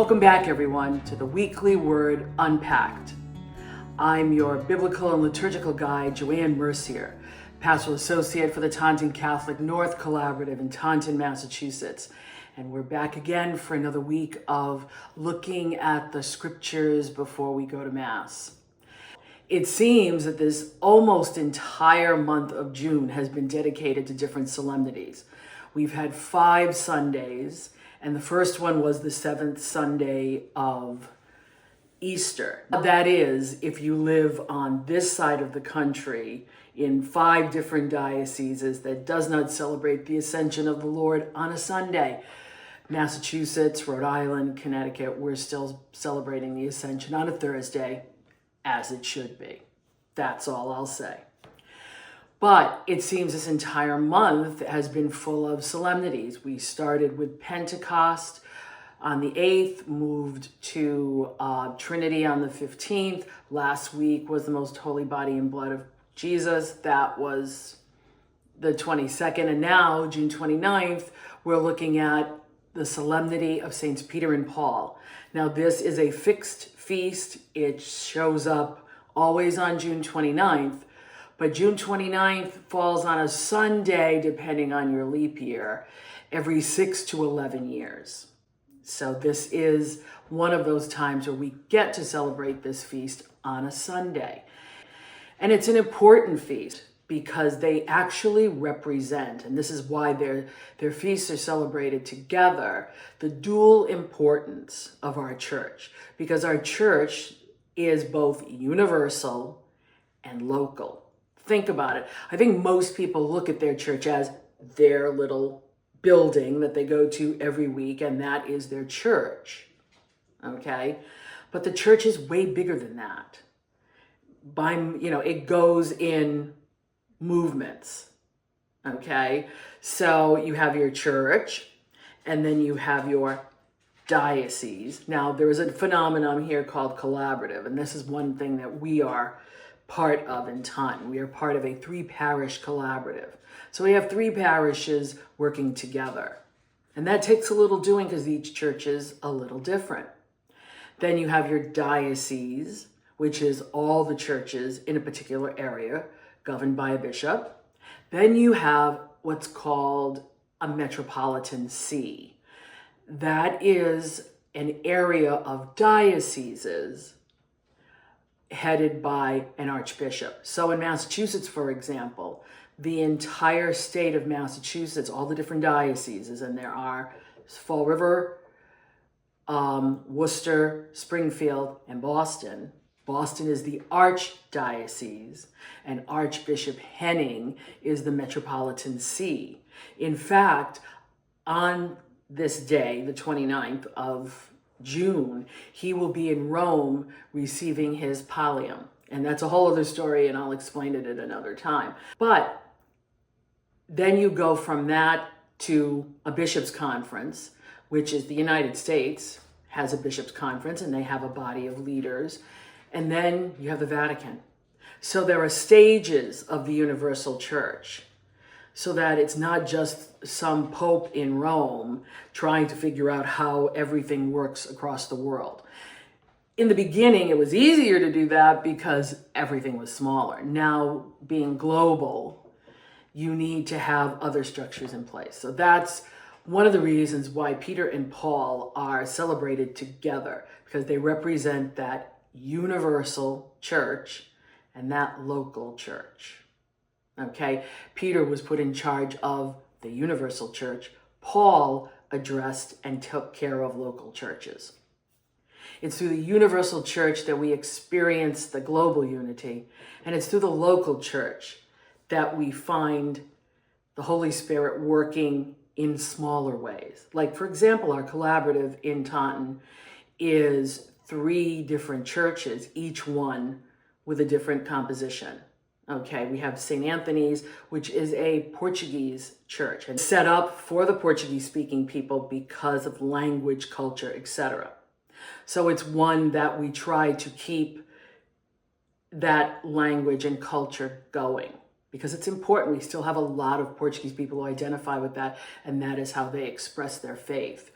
Welcome back, everyone, to the weekly word Unpacked. I'm your biblical and liturgical guide, Joanne Mercier, pastoral associate for the Taunton Catholic North Collaborative in Taunton, Massachusetts. And we're back again for another week of looking at the scriptures before we go to Mass. It seems that this almost entire month of June has been dedicated to different solemnities. We've had 5 Sundays, and the first one was the 7th Sunday of Easter. That is, if you live on this side of the country in 5 different dioceses that does not celebrate the Ascension of the Lord on a Sunday. Massachusetts, Rhode Island, Connecticut, we're still celebrating the Ascension on a Thursday, as it should be. That's all I'll say. But it seems this entire month has been full of solemnities. We started with Pentecost on the 8th, moved to Trinity on the 15th. Last week was the Most Holy Body and Blood of Jesus. That was the 22nd. And now, June 29th, we're looking at the Solemnity of Saints Peter and Paul. Now, this is a fixed feast. It shows up always on June 29th. But June 29th falls on a Sunday, depending on your leap year, every 6 to 11 years. So this is one of those times where we get to celebrate this feast on a Sunday. And it's an important feast because they actually represent, and this is why their feasts are celebrated together, the dual importance of our church. Because our church is both universal and local. Think about it. I think most people look at their church as their little building that they go to every week, and that is their church. Okay? But the church is way bigger than that. It goes in movements. Okay? So you have your church, and then you have your diocese. Now, there is a phenomenon here called collaborative, and this is one thing that we are part of in Taunton. We are part of a 3-parish collaborative. So we have 3 parishes working together. And that takes a little doing because each church is a little different. Then you have your diocese, which is all the churches in a particular area governed by a bishop. Then you have what's called a metropolitan see. That is an area of dioceses headed by an archbishop. So in Massachusetts, for example, the entire state of Massachusetts, all the different dioceses, and there are Fall River, Worcester, Springfield, and Boston. Boston is the archdiocese, and Archbishop Henning is the metropolitan see. In fact, on this day, the 29th of June, he will be in Rome receiving his pallium. And that's a whole other story, and I'll explain it at another time. But then you go from that to a bishop's conference, which is the United States has a bishop's conference, and they have a body of leaders. And then you have the Vatican. So there are stages of the universal church, so that it's not just some pope in Rome trying to figure out how everything works across the world. In the beginning, it was easier to do that because everything was smaller. Now, being global, you need to have other structures in place. So that's one of the reasons why Peter and Paul are celebrated together, because they represent that universal church and that local church. Okay, Peter was put in charge of the universal church. Paul addressed and took care of local churches. It's through the universal church that we experience the global unity, and it's through the local church that we find the Holy Spirit working in smaller ways. Like, for example, our collaborative in Taunton is 3 different churches, each one with a different composition. Okay, we have St. Anthony's, which is a Portuguese church and set up for the Portuguese-speaking people because of language, culture, etc. So it's one that we try to keep that language and culture going because it's important. We still have a lot of Portuguese people who identify with that, and that is how they express their faith.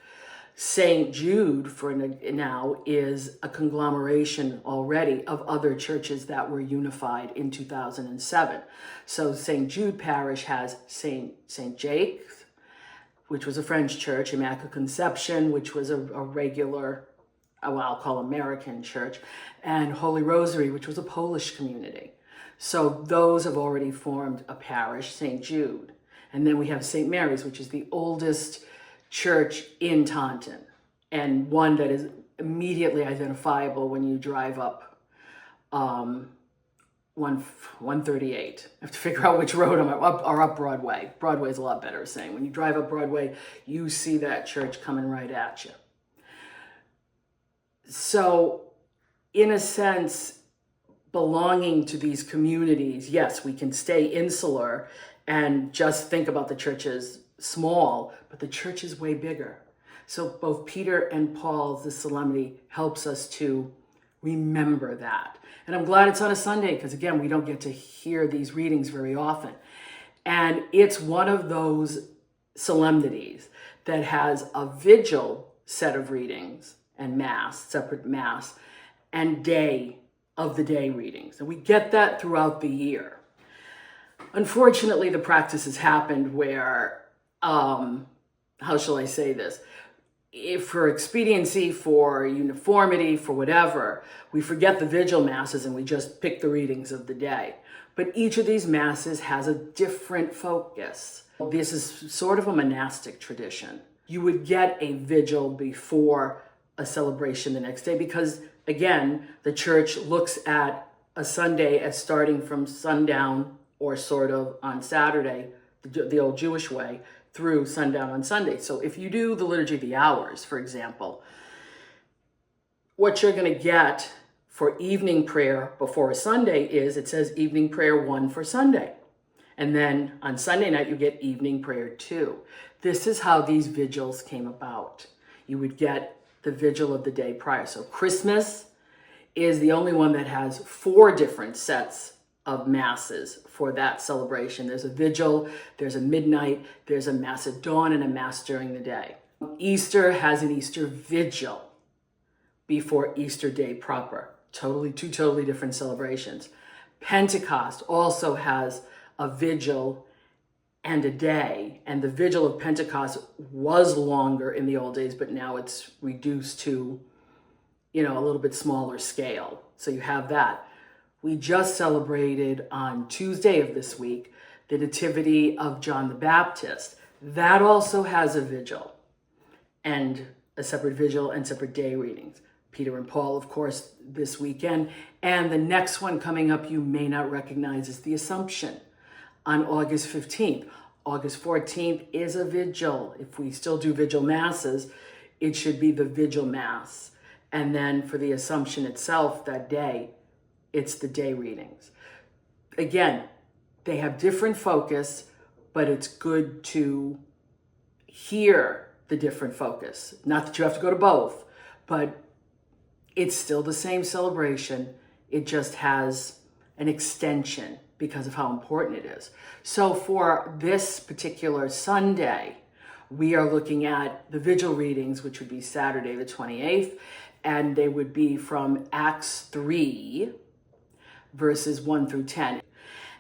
St. Jude for now is a conglomeration already of other churches that were unified in 2007. So St. Jude Parish has St. Jake, which was a French church, Immaculate Conception, which was a regular, well, I'll call American church, and Holy Rosary, which was a Polish community. So those have already formed a parish, St. Jude. And then we have St. Mary's, which is the oldest church in Taunton, and one that is immediately identifiable when you drive up 138. I have to figure out which road I'm up Broadway. Broadway is a lot better saying. When you drive up Broadway, you see that church coming right at you. So, in a sense, belonging to these communities, yes, we can stay insular and just think about the churches small, but the church is way bigger. So both Peter and Paul's The Solemnity helps us to remember that. And I'm glad it's on a Sunday because, again, we don't get to hear these readings very often. And it's one of those solemnities that has a vigil set of readings and mass, separate mass, and day of the day readings. And we get that throughout the year. Unfortunately, the practice has happened where how shall I say this? If for expediency, for uniformity, for whatever, we forget the vigil masses and we just pick the readings of the day. But each of these masses has a different focus. This is sort of a monastic tradition. You would get a vigil before a celebration the next day because, again, the church looks at a Sunday as starting from sundown or sort of on Saturday, the old Jewish way, through sundown on Sunday. So if you do the Liturgy of the Hours, for example, what you're going to get for evening prayer before a Sunday is, it says evening prayer 1 for Sunday. And then on Sunday night, you get evening prayer 2. This is how these vigils came about. You would get the vigil of the day prior. So Christmas is the only one that has 4 different sets of masses for that celebration. There's a vigil, there's a midnight, there's a mass at dawn, and a mass during the day. Easter has an Easter vigil before Easter day proper. Two totally different celebrations. Pentecost also has a vigil and a day, and the vigil of Pentecost was longer in the old days, but now it's reduced to, a little bit smaller scale. So you have that. We just celebrated on Tuesday of this week the Nativity of John the Baptist. That also has a vigil and a separate vigil and separate day readings. Peter and Paul, of course, this weekend. And the next one coming up you may not recognize is the Assumption on August 15th. August 14th is a vigil. If we still do vigil masses, it should be the vigil mass. And then for the Assumption itself that day, it's the day readings. Again, they have different focus, but it's good to hear the different focus. Not that you have to go to both, but it's still the same celebration. It just has an extension because of how important it is. So for this particular Sunday, we are looking at the vigil readings, which would be Saturday the 28th, and they would be from Acts 3, verses 1 through 10.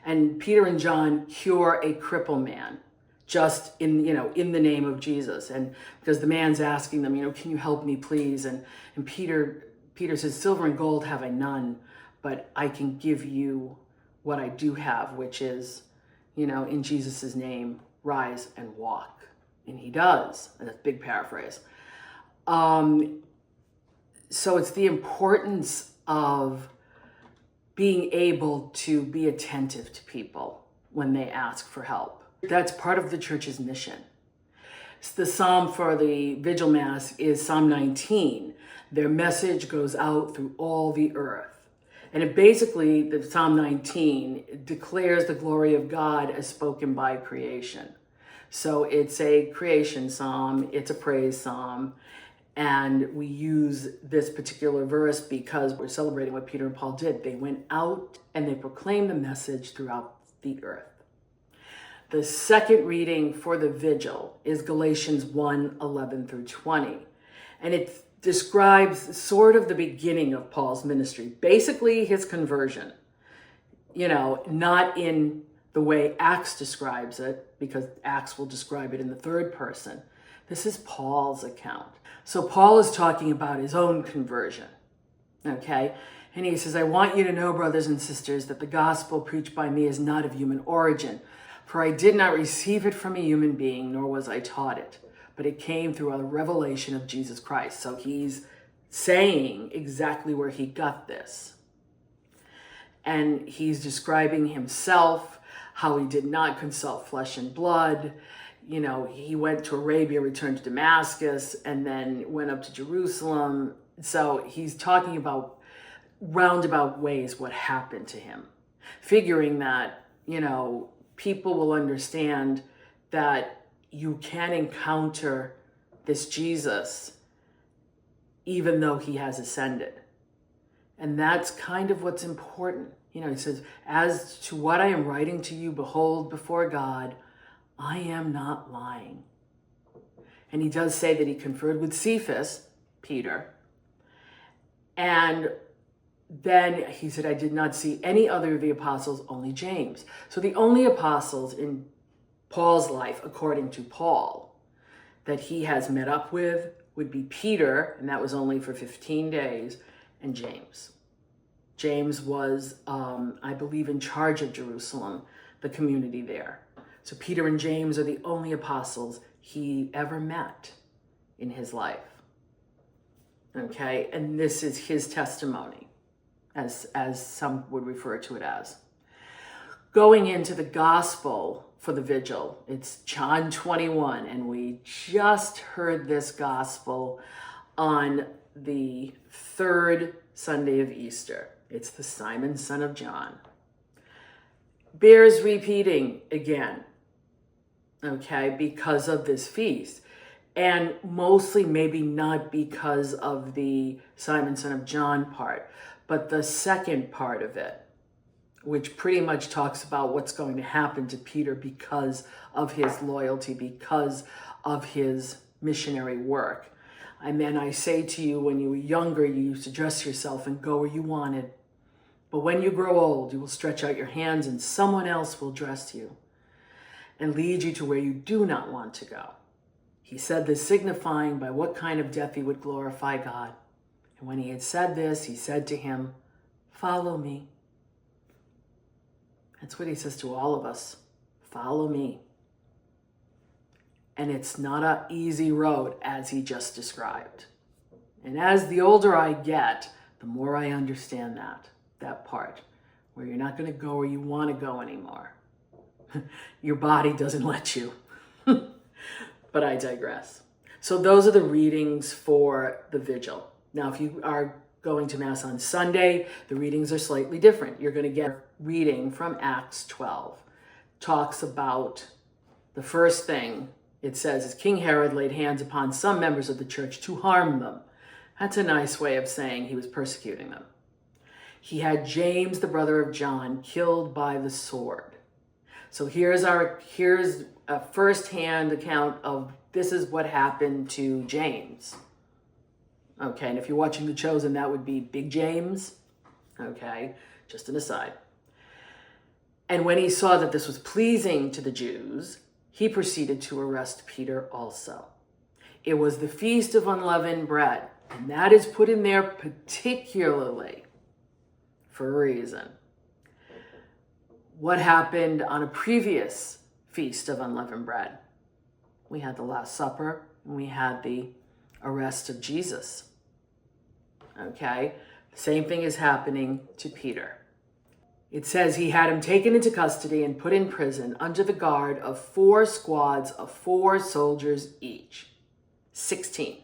And Peter and John cure a crippled man just in the name of Jesus. And because the man's asking them, can you help me please? And Peter says, silver and gold have I none, but I can give you what I do have, which is, in Jesus' name, rise and walk. And he does. And that's a big paraphrase. So it's the importance of being able to be attentive to people when they ask for help. That's part of the church's mission. The psalm for the Vigil Mass is Psalm 19. Their message goes out through all the earth. And it basically, the Psalm 19 declares the glory of God as spoken by creation. So it's a creation psalm, it's a praise psalm, and we use this particular verse because we're celebrating what Peter and Paul did. They went out and they proclaimed the message throughout the earth. The second reading for the vigil is Galatians 1:11 through 20. And it describes sort of the beginning of Paul's ministry, basically his conversion. Not in the way Acts describes it, because Acts will describe it in the third person. This is Paul's account. So Paul is talking about his own conversion, okay? And he says, I want you to know, brothers and sisters, that the gospel preached by me is not of human origin. For I did not receive it from a human being, nor was I taught it, but it came through a revelation of Jesus Christ. So he's saying exactly where he got this. And he's describing himself, how he did not consult flesh and blood. He went to Arabia, returned to Damascus, and then went up to Jerusalem. So he's talking about roundabout ways what happened to him, figuring that, people will understand that you can encounter this Jesus even though he has ascended. And that's kind of what's important. He says, as to what I am writing to you, behold, before God, I am not lying. And he does say that he conferred with Cephas, Peter. And then he said, I did not see any other of the apostles, only James. So the only apostles in Paul's life, according to Paul, that he has met up with would be Peter, and that was only for 15 days, and James. James was, I believe, in charge of Jerusalem, the community there. So Peter and James are the only apostles he ever met in his life. Okay, and this is his testimony, as some would refer to it as. Going into the gospel for the vigil, it's John 21, and we just heard this gospel on the third Sunday of Easter. It's the Simon, son of John. Bears repeating again, okay, because of this feast. And mostly maybe not because of the Simon, son of John part, but the second part of it, which pretty much talks about what's going to happen to Peter because of his loyalty, because of his missionary work. And then I say to you, when you were younger, you used to dress yourself and go where you wanted. But when you grow old, you will stretch out your hands and someone else will dress you and lead you to where you do not want to go. He said this, signifying by what kind of death he would glorify God. And when he had said this, he said to him, follow me. That's what he says to all of us. Follow me. And it's not an easy road, as he just described. And as the older I get, the more I understand that part, where you're not going to go where you want to go anymore. Your body doesn't let you. But I digress. So those are the readings for the vigil. Now, if you are going to Mass on Sunday, the readings are slightly different. You're going to get a reading from Acts 12. Talks about the first thing it says is King Herod laid hands upon some members of the church to harm them. That's a nice way of saying he was persecuting them. He had James, the brother of John, killed by the sword. So here's a first-hand account of this is what happened to James. Okay, and if you're watching The Chosen, that would be Big James. Okay, just an aside. And when he saw that this was pleasing to the Jews, he proceeded to arrest Peter also. It was the Feast of Unleavened Bread, and that is put in there particularly for a reason. What happened on a previous Feast of Unleavened Bread? We had the Last Supper, and we had the arrest of Jesus. Okay? The same thing is happening to Peter. It says he had him taken into custody and put in prison under the guard of 4 squads of 4 soldiers each. 16.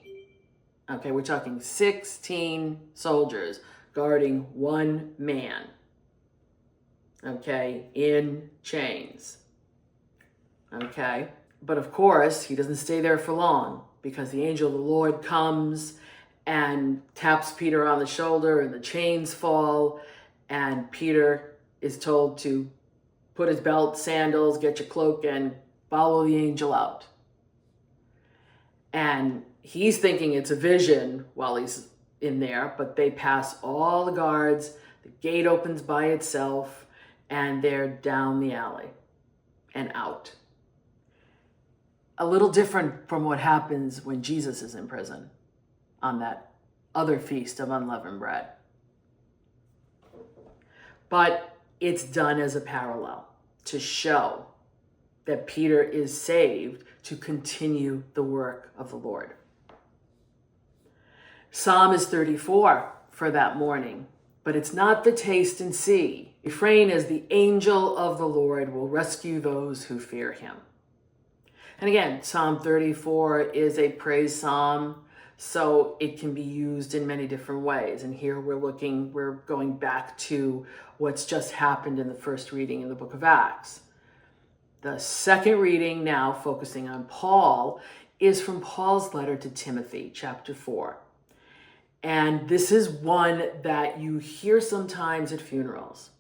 Okay, we're talking 16 soldiers guarding one man. Okay, in chains. Okay, but of course, he doesn't stay there for long because the angel of the Lord comes and taps Peter on the shoulder and the chains fall, and Peter is told to put his belt, sandals, get your cloak, and follow the angel out. And he's thinking it's a vision while he's in there, but they pass all the guards, the gate opens by itself, and they're down the alley and out. A little different from what happens when Jesus is in prison on that other feast of unleavened bread. But it's done as a parallel to show that Peter is saved to continue the work of the Lord. Psalm is 34 for that morning, but it's not the taste and see. Refrain as the angel of the Lord will rescue those who fear him. And again, Psalm 34 is a praise psalm, so it can be used in many different ways. And here we're going back to what's just happened in the first reading in the book of Acts. The second reading, now focusing on Paul, is from Paul's letter to Timothy, chapter 4. And this is one that you hear sometimes at funerals.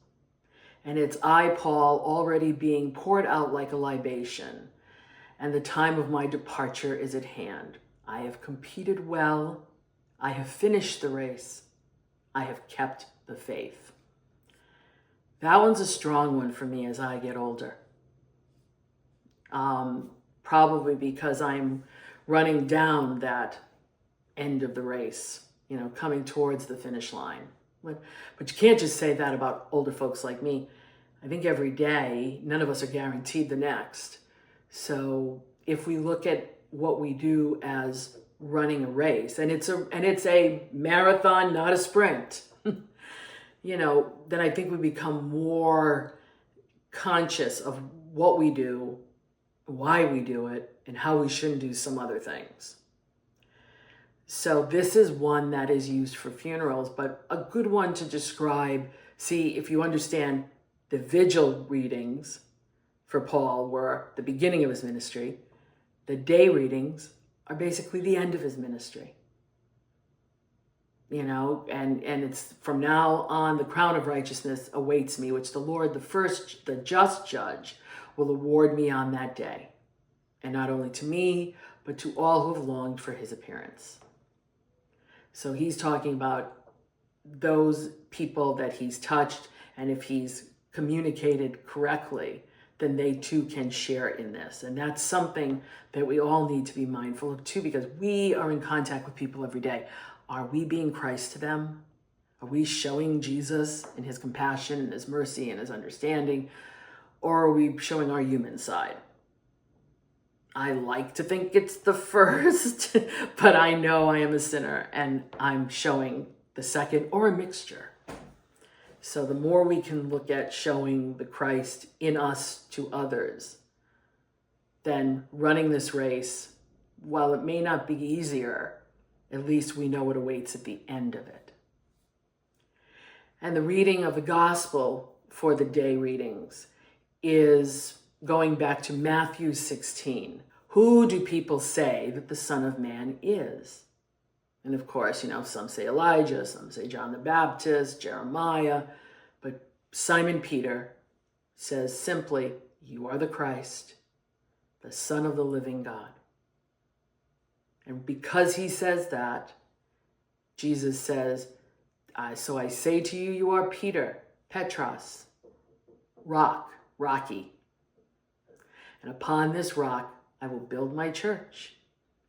And it's I, Paul, already being poured out like a libation, and the time of my departure is at hand. I have competed well. I have finished the race. I have kept the faith. That one's a strong one for me as I get older. Probably because I'm running down that end of the race, coming towards the finish line. But you can't just say that about older folks like me. I think every day, none of us are guaranteed the next. So if we look at what we do as running a race, and it's a marathon, not a sprint, then I think we become more conscious of what we do, why we do it, and how we shouldn't do some other things. So this is one that is used for funerals, but a good one to describe. See, if you understand the vigil readings for Paul were the beginning of his ministry, the day readings are basically the end of his ministry. And it's from now on, the crown of righteousness awaits me, which the Lord, the just judge, will award me on that day. And not only to me, but to all who have longed for his appearance. So he's talking about those people that he's touched, and if he's communicated correctly, then they too can share in this. And that's something that we all need to be mindful of too, because we are in contact with people every day. Are we being Christ to them? Are we showing Jesus in his compassion and his mercy and his understanding? Or are we showing our human side? I like to think it's the first, but I know I am a sinner and I'm showing the second, or a mixture. So the more we can look at showing the Christ in us to others, then running this race, while it may not be easier, at least we know what awaits at the end of it. And the reading of the gospel for the day readings is going back to Matthew 16. Who do people say that the Son of Man is? And of course, some say Elijah, some say John the Baptist, Jeremiah, but Simon Peter says simply, you are the Christ, the Son of the living God. And because he says that, Jesus says, so I say to you, you are Peter, Petros, rock, rocky. And upon this rock, I will build my church.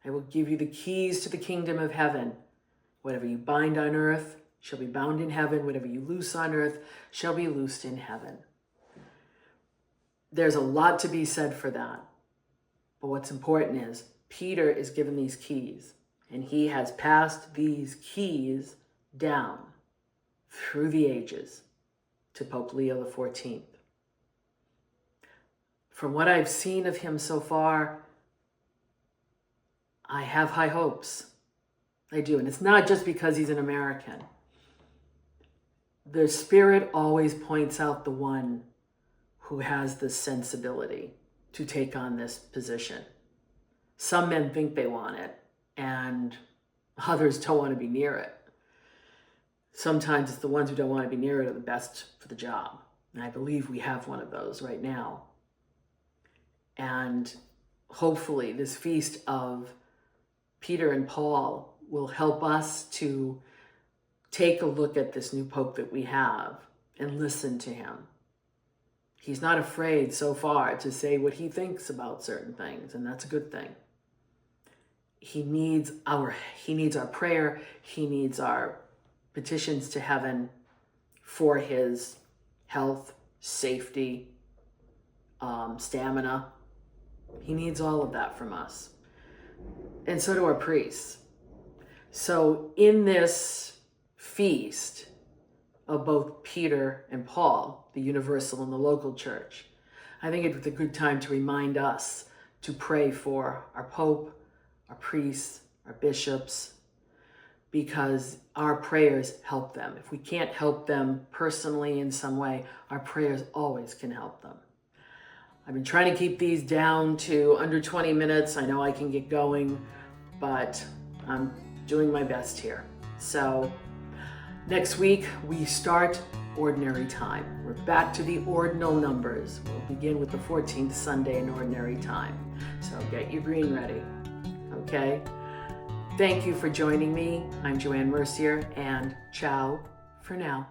I will give you the keys to the kingdom of heaven. Whatever you bind on earth shall be bound in heaven. Whatever you loose on earth shall be loosed in heaven. There's a lot to be said for that. But what's important is Peter is given these keys, and he has passed these keys down through the ages to Pope Leo XIV. From what I've seen of him so far, I have high hopes. I do. And it's not just because he's an American. The Spirit always points out the one who has the sensibility to take on this position. Some men think they want it, and others don't want to be near it. Sometimes it's the ones who don't want to be near it are the best for the job. And I believe we have one of those right now. And hopefully this feast of Peter and Paul will help us to take a look at this new Pope that we have and listen to him. He's not afraid so far to say what he thinks about certain things, and that's a good thing. He needs our prayer. He needs our petitions to heaven for his health, safety, stamina. He needs all of that from us. And so do our priests. So in this feast of both Peter and Paul, the universal and the local church, I think it's a good time to remind us to pray for our Pope, our priests, our bishops, because our prayers help them. If we can't help them personally in some way, our prayers always can help them. I've been trying to keep these down to under 20 minutes. I know I can get going, but I'm doing my best here. So next week, we start Ordinary Time. We're back to the ordinal numbers. We'll begin with the 14th Sunday in Ordinary Time. So get your green ready, okay? Thank you for joining me. I'm Joanne Mercier, and ciao for now.